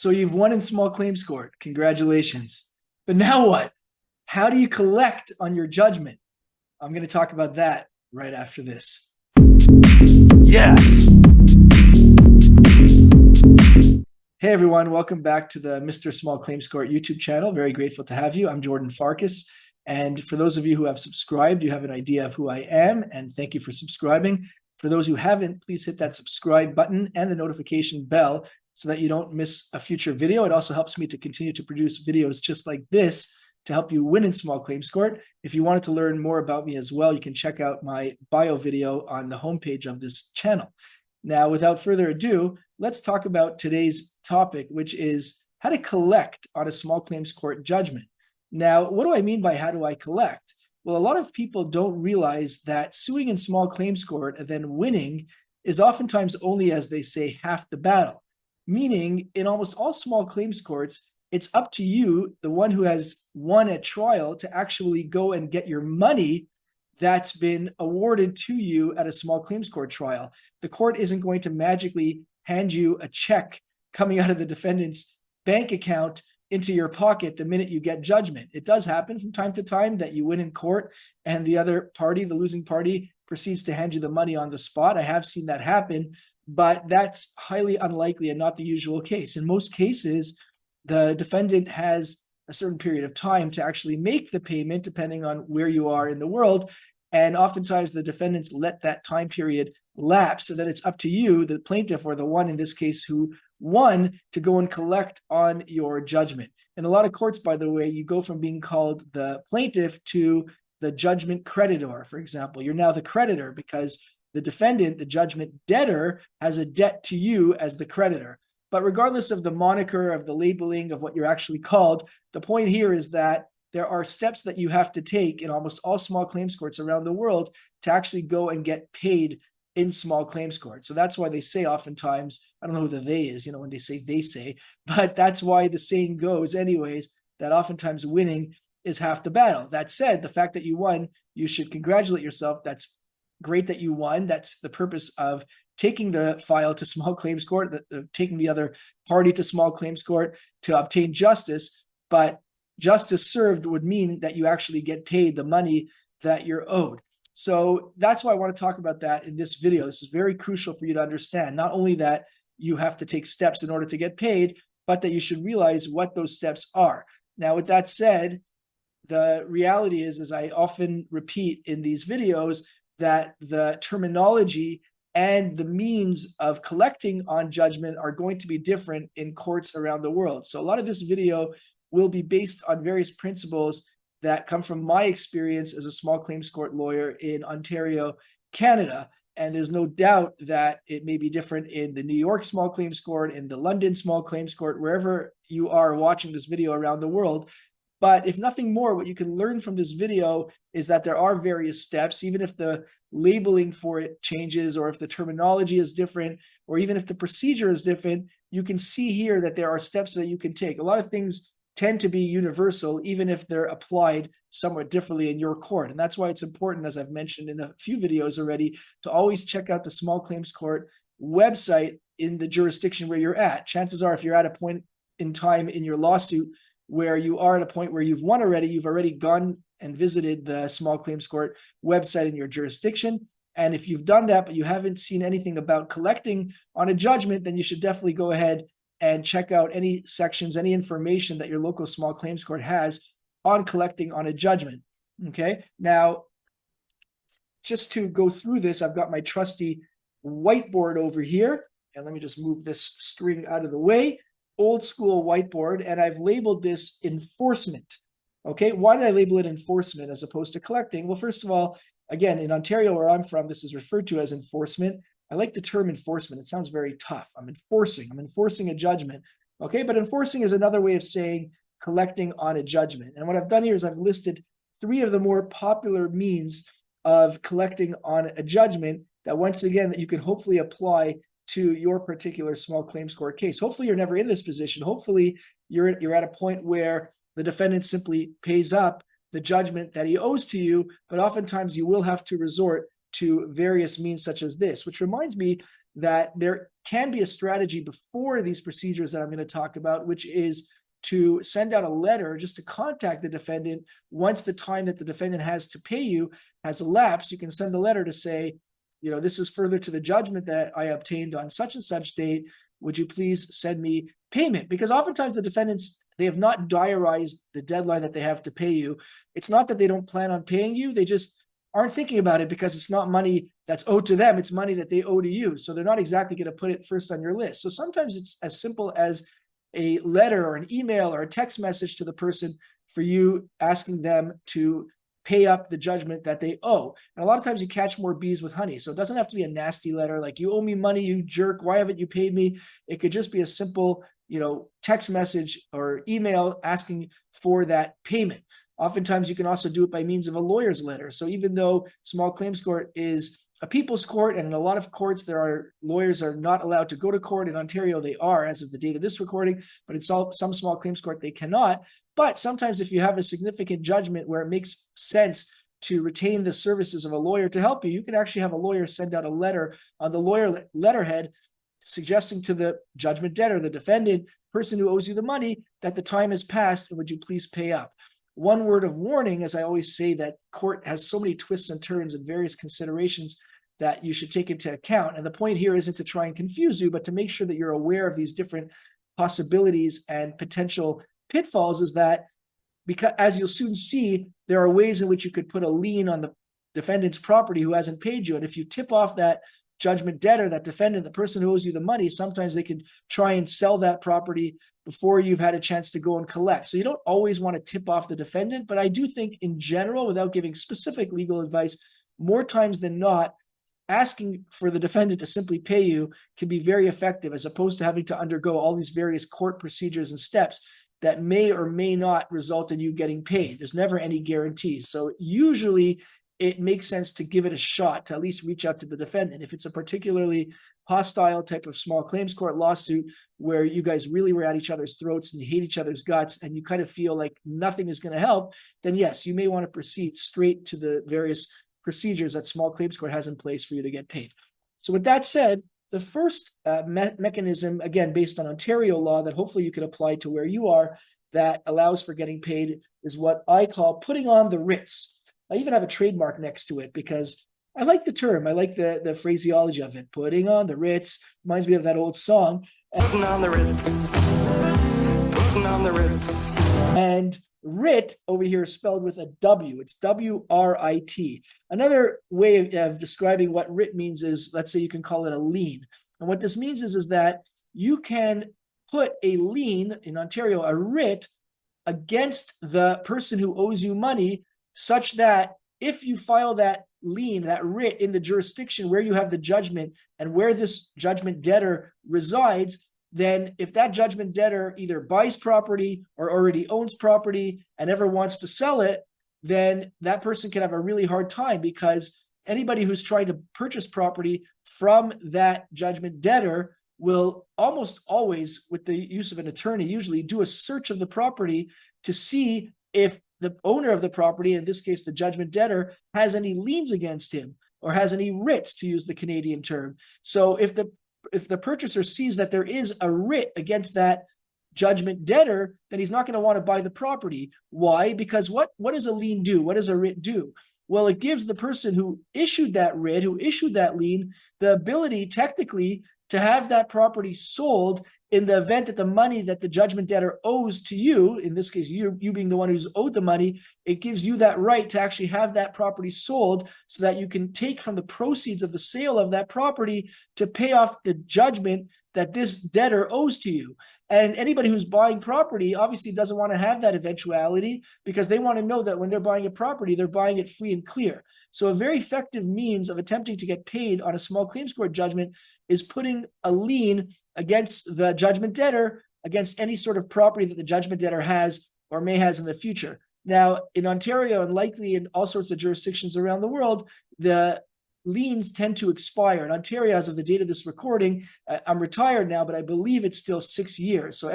So you've won in small claims court. Congratulations. But now what? How do you collect on your judgment? I'm going to talk about that right after this. Yes. Hey everyone, welcome back to the Mr. Small Claims Court YouTube channel. Very grateful to have you. I'm Jordan Farkas. And for those of you who have subscribed, you have an idea of who I am, and thank you for subscribing. For those who haven't, please hit that subscribe button and the notification bell so that you don't miss a future video. It also helps me to continue to produce videos just like this to help you win in small claims court. If you wanted to learn more about me as well, you can check out my bio video on the homepage of this channel. Now, without further ado, let's talk about today's topic, which is how to collect on a small claims court judgment. Now, what do I mean by how do I collect? Well, a lot of people don't realize that suing in small claims court and then winning is oftentimes only, as they say, half the battle. Meaning, in almost all small claims courts, it's up to you, the one who has won at trial, to actually go and get your money that's been awarded to you at a small claims court trial. The court isn't going to magically hand you a check coming out of the defendant's bank account into your pocket the minute you get judgment. It does happen from time to time that you win in court and the other party, the losing party, proceeds to hand you the money on the spot. I have seen that happen, but that's highly unlikely and not the usual case. In most cases, the defendant has a certain period of time to actually make the payment, depending on where you are in the world. And oftentimes the defendants let that time period lapse, so that it's up to you, the plaintiff, or the one in this case who won, to go and collect on your judgment. In a lot of courts, by the way, you go from being called the plaintiff to the judgment creditor, for example. You're now the creditor because the defendant, the judgment debtor, has a debt to you as the creditor. But regardless of the moniker, of the labeling, of what you're actually called, the point here is that there are steps that you have to take in almost all small claims courts around the world to actually go and get paid in small claims court. So that's why they say oftentimes, I don't know who the they is, when they say, but that's why the saying goes anyways, that oftentimes winning is half the battle. That said, the fact that you won, you should congratulate yourself. That's great that you won. That's the purpose of taking the file to small claims court, taking the other party to small claims court to obtain justice. But justice served would mean that you actually get paid the money that you're owed. So that's why I want to talk about that in this video. This is very crucial for you to understand, not only that you have to take steps in order to get paid, but that you should realize what those steps are. Now, with that said, the reality is, as I often repeat in these videos, that the terminology and the means of collecting on judgment are going to be different in courts around the world. So a lot of this video will be based on various principles that come from my experience as a small claims court lawyer in Ontario, Canada. And there's no doubt that it may be different in the New York small claims court, in the London small claims court, wherever you are watching this video around the world. But if nothing more, what you can learn from this video is that there are various steps, even if the labeling for it changes, or if the terminology is different, or even if the procedure is different, you can see here that there are steps that you can take. A lot of things tend to be universal, even if they're applied somewhat differently in your court. And that's why it's important, as I've mentioned in a few videos already, to always check out the small claims court website in the jurisdiction where you're at. Chances are, if you're at a point in time in your lawsuit where you are at a point where you've won already, you've already gone and visited the small claims court website in your jurisdiction. And if you've done that, but you haven't seen anything about collecting on a judgment, then you should definitely go ahead and check out any sections, any information that your local small claims court has on collecting on a judgment. Okay, now, just to go through this, I've got my trusty whiteboard over here. And let me just move this string out of the way. Old school whiteboard, and I've labeled this enforcement. Okay, why did I label it enforcement as opposed to collecting? Well, first of all, again, in Ontario, where I'm from, this is referred to as enforcement. I like the term enforcement. It sounds very tough. I'm enforcing a judgment. Okay, but enforcing is another way of saying collecting on a judgment. And what I've done here is I've listed 3 of the more popular means of collecting on a judgment that, once again, that you can hopefully apply to your particular small claims court case. Hopefully you're never in this position. Hopefully you're at a point where the defendant simply pays up the judgment that he owes to you, but oftentimes you will have to resort to various means such as this, which reminds me that there can be a strategy before these procedures that I'm going to talk about, which is to send out a letter just to contact the defendant once the time that the defendant has to pay you has elapsed. You can send a letter to say, this is further to the judgment that I obtained on such and such date. Would you please send me payment? Because oftentimes the defendants, they have not diarized the deadline that they have to pay you. It's not that they don't plan on paying you. They just aren't thinking about it because it's not money that's owed to them. It's money that they owe to you. So they're not exactly going to put it first on your list. So sometimes it's as simple as a letter or an email or a text message to the person for you asking them to pay up the judgment that they owe. And a lot of times you catch more bees with honey. So it doesn't have to be a nasty letter like, you owe me money, you jerk, why haven't you paid me? It could just be a simple, text message or email asking for that payment. Oftentimes you can also do it by means of a lawyer's letter. So even though small claims court is a people's court, and in a lot of courts, lawyers are not allowed to go to court. In Ontario, they are as of the date of this recording, but in some small claims court, they cannot. But sometimes if you have a significant judgment where it makes sense to retain the services of a lawyer to help you, you can actually have a lawyer send out a letter on the lawyer letterhead suggesting to the judgment debtor, the defendant, person who owes you the money, that the time has passed and would you please pay up. One word of warning, as I always say, that court has so many twists and turns and various considerations that you should take into account. And the point here isn't to try and confuse you, but to make sure that you're aware of these different possibilities and potential pitfalls, is that because, as you'll soon see, there are ways in which you could put a lien on the defendant's property who hasn't paid you. And if you tip off that judgment debtor, that defendant, the person who owes you the money, sometimes they can try and sell that property before you've had a chance to go and collect. So you don't always want to tip off the defendant, but I do think in general, without giving specific legal advice, more times than not, asking for the defendant to simply pay you can be very effective, as opposed to having to undergo all these various court procedures and steps that may or may not result in you getting paid. There's never any guarantees. So usually it makes sense to give it a shot, to at least reach out to the defendant. If it's a particularly hostile type of small claims court lawsuit where you guys really were at each other's throats and you hate each other's guts and you kind of feel like nothing is going to help, then yes, you may want to proceed straight to the various procedures that small claims court has in place for you to get paid. So with that said, the first mechanism, again, based on Ontario law that hopefully you can apply to where you are, that allows for getting paid, is what I call putting on the writs. I even have a trademark next to it because I like the term. I like the phraseology of it. Putting on the writs reminds me of that old song. Putting on the Ritz. Putting on the Ritz. And writ over here is spelled with a W. It's W-R-I-T. Another way of describing what writ means is, let's say you can call it a lien. And what this means is that you can put a lien, in Ontario, a writ, against the person who owes you money, such that if you file that lien, that writ, in the jurisdiction where you have the judgment and where this judgment debtor resides, then if that judgment debtor either buys property or already owns property and ever wants to sell it, then that person can have a really hard time, because anybody who's trying to purchase property from that judgment debtor will almost always, with the use of an attorney, usually do a search of the property to see if the owner of the property, in this case the judgment debtor, has any liens against him or has any writs, to use the Canadian term. So if the purchaser sees that there is a writ against that judgment debtor, then he's not going to want to buy the property. Why? Because what does a lien do? What does a writ do? Well, it gives the person who issued that writ, who issued that lien, the ability technically to have that property sold in the event that the money that the judgment debtor owes to you, in this case, you being the one who's owed the money, it gives you that right to actually have that property sold so that you can take from the proceeds of the sale of that property to pay off the judgment that this debtor owes to you. And anybody who's buying property obviously doesn't want to have that eventuality, because they want to know that when they're buying a property, they're buying it free and clear. So a very effective means of attempting to get paid on a small claims court judgment is putting a lien against the judgment debtor against any sort of property that the judgment debtor has or may has in the future. Now, in Ontario and likely in all sorts of jurisdictions around the world, the liens tend to expire. In Ontario, as of the date of this recording, I'm retired now, but I believe it's still 6 years. So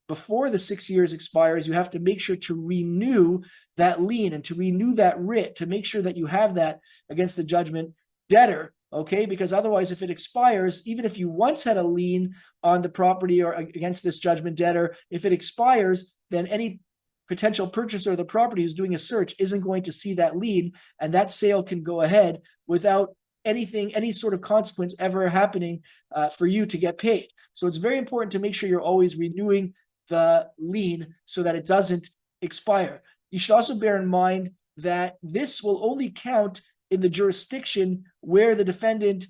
before the 6 years expires, you have to make sure to renew that lien and to renew that writ to make sure that you have that against the judgment debtor. okay? Because otherwise, if it expires, even if you once had a lien on the property or against this judgment debtor, if it expires, then any potential purchaser of the property who's doing a search isn't going to see that lien, and that sale can go ahead without any sort of consequence ever happening for you to get paid. So it's very important to make sure you're always renewing the lien so that it doesn't expire. You should also bear in mind that this will only count in the jurisdiction where the defendant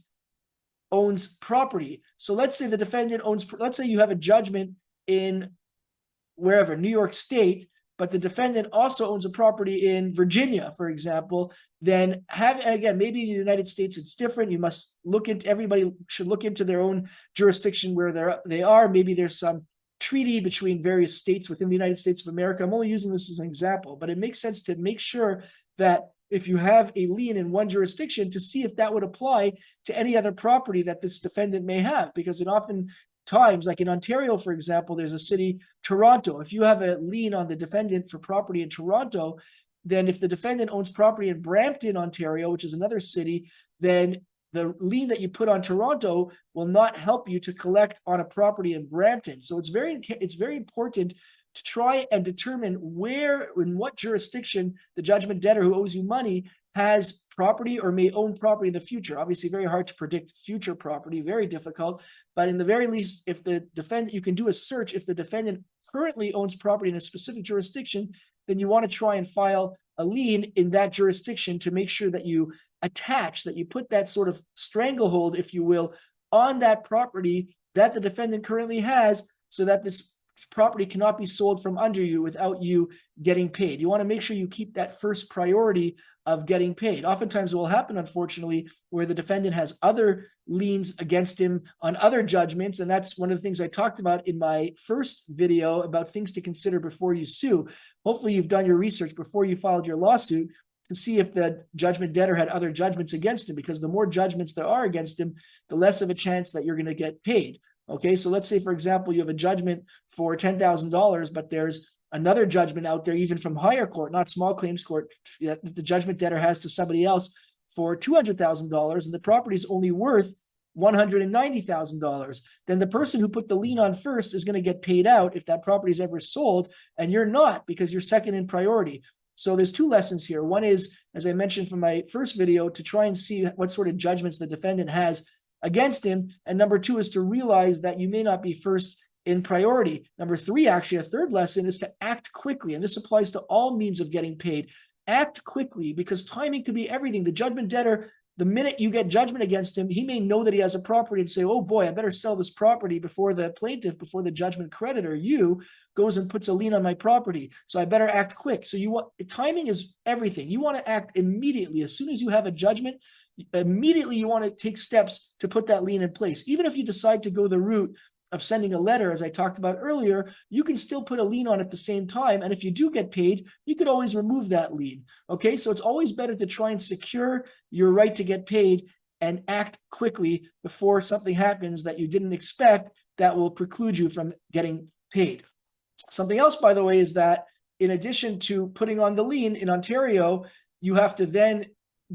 owns property. So let's say the defendant owns, let's say you have a judgment in wherever, New York State, but the defendant also owns a property in Virginia, for example, then again, maybe in the United States it's different. You must look into, everybody should look into their own jurisdiction where they are. Maybe there's some treaty between various states within the United States of America. I'm only using this as an example, but it makes sense to make sure that if you have a lien in one jurisdiction, to see if that would apply to any other property that this defendant may have, because it often times, like in Ontario, for example, there's a city, Toronto. If you have a lien on the defendant for property in Toronto, then if the defendant owns property in Brampton, Ontario, which is another city, then the lien that you put on Toronto will not help you to collect on a property in Brampton. So it's very important to try and determine where, in what jurisdiction, the judgment debtor who owes you money has property or may own property in the future. Obviously, very hard to predict future property, very difficult. But in the very least, if the defendant, you can do a search. If the defendant currently owns property in a specific jurisdiction, then you want to try and file a lien in that jurisdiction to make sure that you attach, that you put that sort of stranglehold, if you will, on that property that the defendant currently has, so that this property cannot be sold from under you without you getting paid. You want to make sure you keep that first priority of getting paid. Oftentimes it will happen, unfortunately, where the defendant has other liens against him on other judgments. And that's one of the things I talked about in my first video about things to consider before you sue. Hopefully you've done your research before you filed your lawsuit to see if the judgment debtor had other judgments against him, because the more judgments there are against him, the less of a chance that you're going to get paid. Okay, so let's say, for example, you have a judgment for $10,000, but there's another judgment out there, even from higher court, not small claims court, that the judgment debtor has to somebody else for $200,000, and the property is only worth $190,000. Then the person who put the lien on first is going to get paid out if that property is ever sold, and you're not, because you're second in priority. So there's two lessons here. One is, as I mentioned from my first video, to try and see what sort of judgments the defendant has against him. And number two is to realize that you may not be first in priority. Number three, actually, a third lesson is to act quickly. And this applies to all means of getting paid. Act quickly, because timing could be everything. The judgment debtor, the minute you get judgment against him, he may know that he has a property and say, oh boy, I better sell this property before the plaintiff, before the judgment creditor, you, goes and puts a lien on my property. So I better act quick. So timing is everything. You want to act immediately. As soon as you have a judgment, immediately you want to take steps to put that lien in place. Even if you decide to go the route of sending a letter, as I talked about earlier, you can still put a lien on at the same time. And if you do get paid, you could always remove that lien. Okay, so it's always better to try and secure your right to get paid and act quickly before something happens that you didn't expect that will preclude you from getting paid. Something else, by the way, is that in addition to putting on the lien in Ontario, you have to then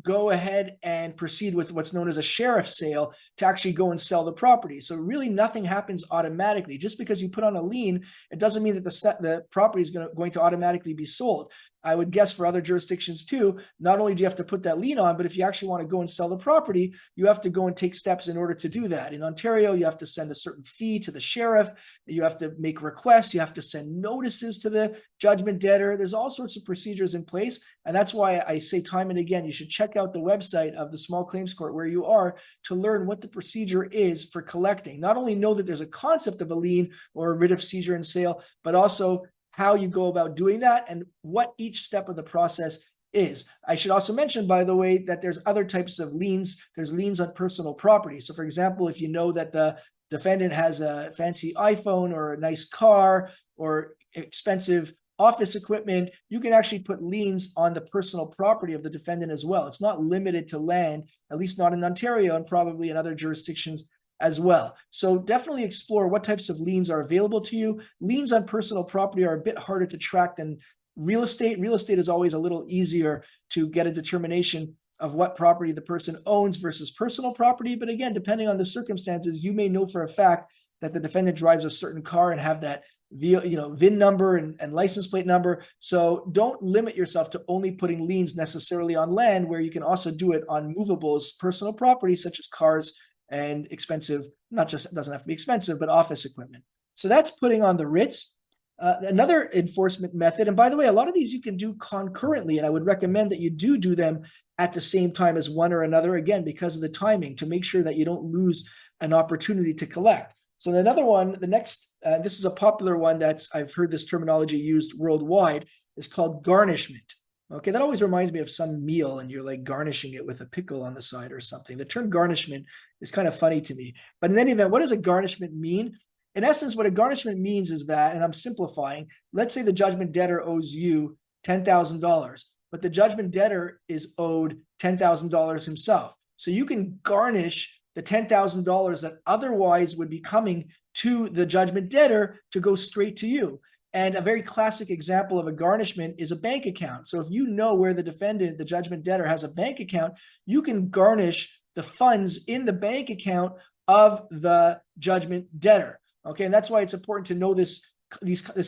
go ahead and proceed with what's known as a sheriff's sale to actually go and sell the property. So really nothing happens automatically. Just because you put on a lien, it doesn't mean that the property is going to automatically be sold. I would guess for other jurisdictions too, not only do you have to put that lien on, but if you actually want to go and sell the property, you have to go and take steps in order to do that. In Ontario, you have to send a certain fee to the sheriff. You have to make requests. You have to send notices to the judgment debtor. There's all sorts of procedures in place. And that's why I say time and again, you should check out the website of the small claims court where you are to learn what the procedure is for collecting. Not only know that there's a concept of a lien or a writ of seizure and sale, but also how you go about doing that and what each step of the process is. I should also mention, by the way, that there's other types of liens. There's liens on personal property. So for example, if you know that the defendant has a fancy iPhone or a nice car or expensive office equipment, you can actually put liens on the personal property of the defendant as well. It's not limited to land, at least not in Ontario and probably in other jurisdictions as well. So definitely explore what types of liens are available to you. Liens on personal property are a bit harder to track than real estate. Real estate is always a little easier to get a determination of what property the person owns versus personal property. But again, depending on the circumstances, you may know for a fact that the defendant drives a certain car and have that VIN number and license plate number. So don't limit yourself to only putting liens necessarily on land, where you can also do it on movables, personal property, such as cars and expensive, not just, it doesn't have to be expensive, but office equipment. So that's putting on the writs. Another enforcement method, and by the way, a lot of these you can do concurrently, and I would recommend that you do them at the same time as one or another, again, because of the timing, to make sure that you don't lose an opportunity to collect. So another one, the next, this is a popular one that's, I've heard this terminology used worldwide, is called garnishment. Okay, that always reminds me of some meal and you're like garnishing it with a pickle on the side or something. The term garnishment is kind of funny to me. But in any event, what does a garnishment mean? In essence, what a garnishment means is that, and I'm simplifying, let's say the judgment debtor owes you $10,000, but the judgment debtor is owed $10,000 himself. So you can garnish the $10,000 that otherwise would be coming to the judgment debtor to go straight to you. And a very classic example of a garnishment is a bank account. So if you know where the defendant, the judgment debtor, has a bank account, you can garnish the funds in the bank account of the judgment debtor. Okay, and that's why it's important to know this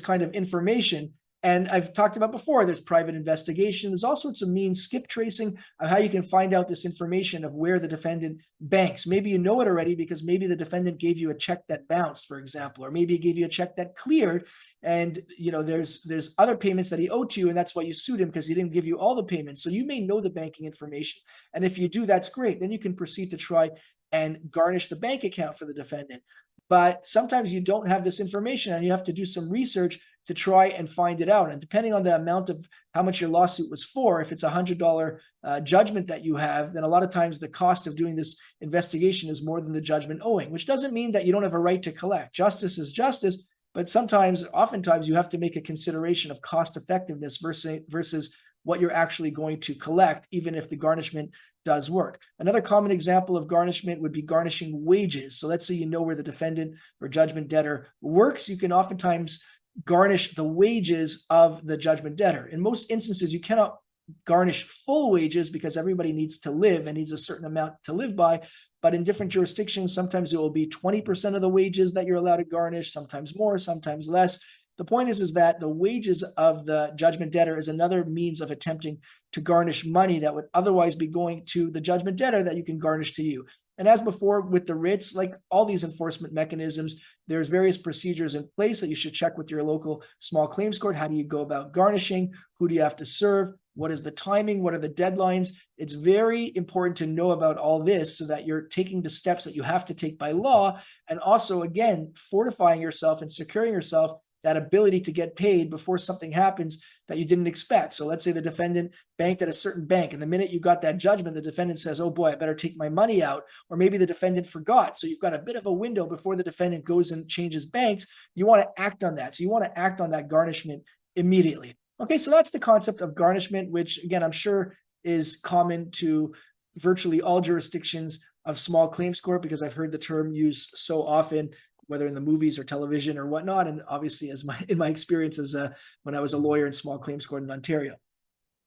kind of information. And I've talked about before, there's private investigation. There's all sorts of means, skip tracing, of how you can find out this information of where the defendant banks. Maybe you know it already because maybe the defendant gave you a check that bounced, for example, or maybe he gave you a check that cleared. And there's other payments that he owed to you, and that's why you sued him, because he didn't give you all the payments. So you may know the banking information. And if you do, that's great. Then you can proceed to try and garnish the bank account for the defendant. But sometimes you don't have this information and you have to do some research to try and find it out. And depending on the amount of how much your lawsuit was for, if it's a $100 judgment that you have, then a lot of times the cost of doing this investigation is more than the judgment owing, which doesn't mean that you don't have a right to collect. Justice is justice, but oftentimes you have to make a consideration of cost effectiveness versus what you're actually going to collect, even if the garnishment does work. Another common example of garnishment would be garnishing wages. So let's say you know where the defendant or judgment debtor works. You can oftentimes garnish the wages of the judgment debtor. In most instances, you cannot garnish full wages because everybody needs to live and needs a certain amount to live by. But in different jurisdictions, sometimes it will be 20% of the wages that you're allowed to garnish, sometimes more, sometimes less. The point is that the wages of the judgment debtor is another means of attempting to garnish money that would otherwise be going to the judgment debtor that you can garnish to you. And as before with the writs, like all these enforcement mechanisms, there's various procedures in place that you should check with your local small claims court. How do you go about garnishing? Who do you have to serve? What is the timing? What are the deadlines? It's very important to know about all this so that you're taking the steps that you have to take by law, and also, again, fortifying yourself and securing yourself that ability to get paid before something happens that you didn't expect. So let's say the defendant banked at a certain bank, and the minute you got that judgment, the defendant says, oh boy, I better take my money out. Or maybe the defendant forgot. So you've got a bit of a window before the defendant goes and changes banks. You want to act on that. So you want to act on that garnishment immediately. Okay, so that's the concept of garnishment, which again, I'm sure is common to virtually all jurisdictions of small claims court, because I've heard the term used so often, whether in the movies or television or whatnot. And obviously in my experience as when I was a lawyer in small claims court in Ontario.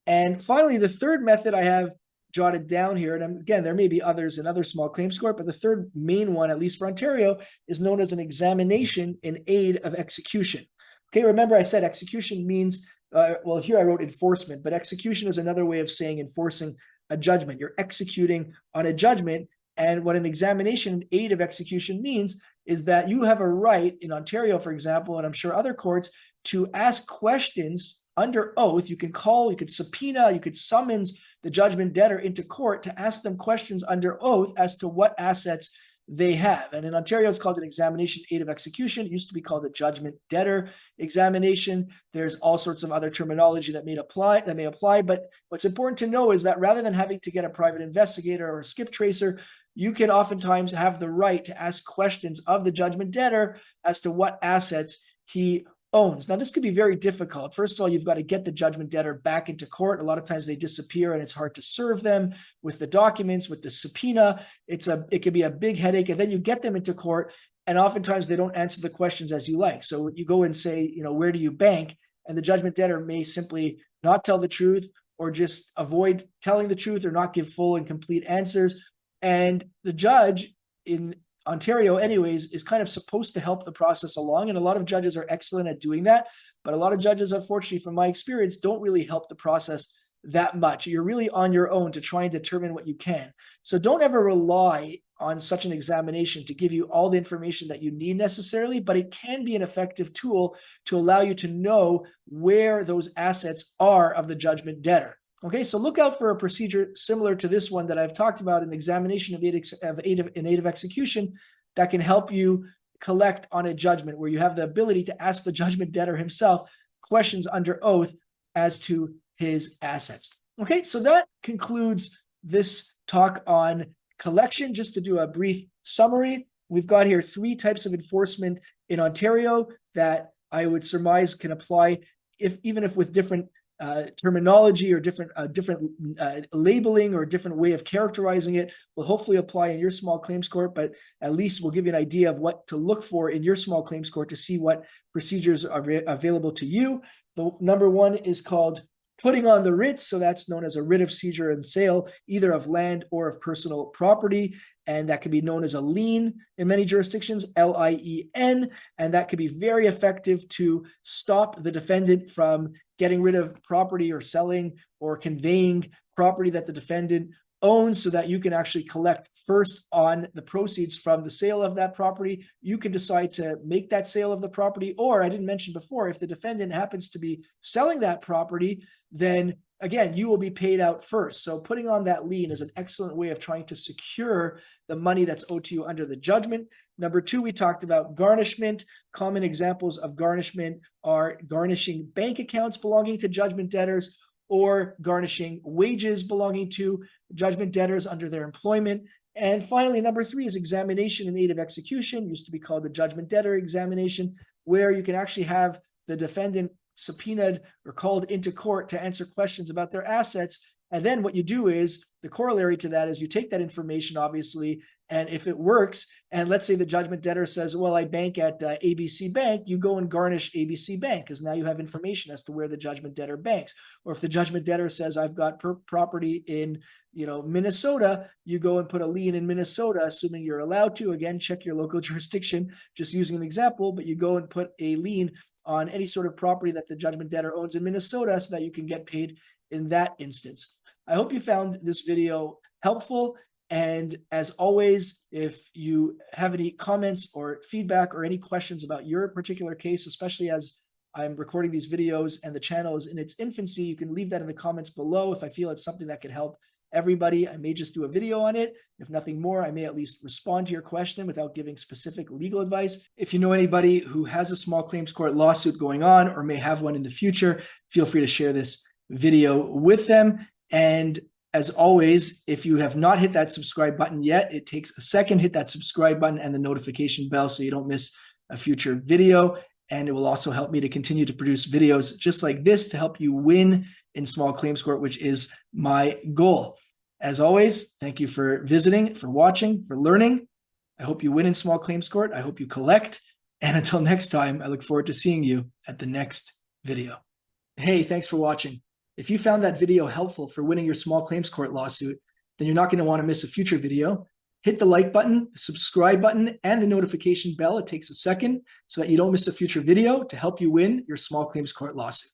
And finally, the third method I have jotted down here, and again, there may be others in other small claims court, but the third main one, at least for Ontario, is known as an examination in aid of execution. Okay, remember I said execution means, well, here I wrote enforcement, but execution is another way of saying enforcing a judgment. You're executing on a judgment. And what an examination in aid of execution means is that you have a right in Ontario, for example, and I'm sure other courts, to ask questions under oath. You can call, you could subpoena, you could summons the judgment debtor into court to ask them questions under oath as to what assets they have. And in Ontario, it's called an examination in aid of execution. It used to be called a judgment debtor examination. There's all sorts of other terminology that may apply. But what's important to know is that rather than having to get a private investigator or a skip tracer, you can oftentimes have the right to ask questions of the judgment debtor as to what assets he owns. Now, this could be very difficult. First of all, you've got to get the judgment debtor back into court. A lot of times they disappear and it's hard to serve them with the documents, with the subpoena. It could be a big headache. And then you get them into court, and oftentimes they don't answer the questions as you like. So you go and say, where do you bank? And the judgment debtor may simply not tell the truth, or just avoid telling the truth or not give full and complete answers. And the judge in Ontario anyways is kind of supposed to help the process along, and a lot of judges are excellent at doing that, but a lot of judges, unfortunately, from my experience, don't really help the process that much. You're really on your own to try and determine what you can. So don't ever rely on such an examination to give you all the information that you need necessarily, but it can be an effective tool to allow you to know where those assets are of the judgment debtor. Okay, so look out for a procedure similar to this one that I've talked about, an examination of aid of execution that can help you collect on a judgment, where you have the ability to ask the judgment debtor himself questions under oath as to his assets. Okay, so that concludes this talk on collection. Just to do a brief summary, we've got here 3 types of enforcement in Ontario that I would surmise can apply, even if with different terminology or different labeling or different way of characterizing it, will hopefully apply in your small claims court, but at least we'll give you an idea of what to look for in your small claims court to see what procedures are available to you. The number 1 is called putting on the writ, so that's known as a writ of seizure and sale, either of land or of personal property, and that can be known as a lien in many jurisdictions, L-I-E-N, and that can be very effective to stop the defendant from getting rid of property or selling or conveying property that the defendant owns, so that you can actually collect first on the proceeds from the sale of that property. You can decide to make that sale of the property, or I didn't mention before, if the defendant happens to be selling that property, then again, you will be paid out first. So putting on that lien is an excellent way of trying to secure the money that's owed to you under the judgment. Number 2, we talked about garnishment. Common examples of garnishment are garnishing bank accounts belonging to judgment debtors, or garnishing wages belonging to judgment debtors under their employment. And finally, number 3 is examination in aid of execution, used to be called the judgment debtor examination, where you can actually have the defendant subpoenaed or called into court to answer questions about their assets. And then what you do is, the corollary to that is you take that information, obviously, and if it works, and let's say the judgment debtor says, well, I bank at ABC Bank, you go and garnish ABC Bank, because now you have information as to where the judgment debtor banks. Or if the judgment debtor says, I've got property in Minnesota, you go and put a lien in Minnesota, assuming you're allowed to. Again, check your local jurisdiction, just using an example, but you go and put a lien on any sort of property that the judgment debtor owns in Minnesota, so that you can get paid in that instance. I hope you found this video helpful. And as always, if you have any comments or feedback or any questions about your particular case, especially as I'm recording these videos and the channel is in its infancy, you can leave that in the comments below. If I feel it's something that could help everybody, I may just do a video on it. If nothing more, I may at least respond to your question without giving specific legal advice. If you know anybody who has a small claims court lawsuit going on or may have one in the future, feel free to share this video with them. And as always, if you have not hit that subscribe button yet, it takes a second. Hit that subscribe button and the notification bell so you don't miss a future video. And it will also help me to continue to produce videos just like this to help you win in small claims court, which is my goal. As always, thank you for visiting, for watching, for learning. I hope you win in small claims court. I hope you collect. And until next time, I look forward to seeing you at the next video. Hey, thanks for watching. If you found that video helpful for winning your small claims court lawsuit, then you're not going to want to miss a future video. Hit the like button, the subscribe button, and the notification bell. It takes a second so that you don't miss a future video to help you win your small claims court lawsuit.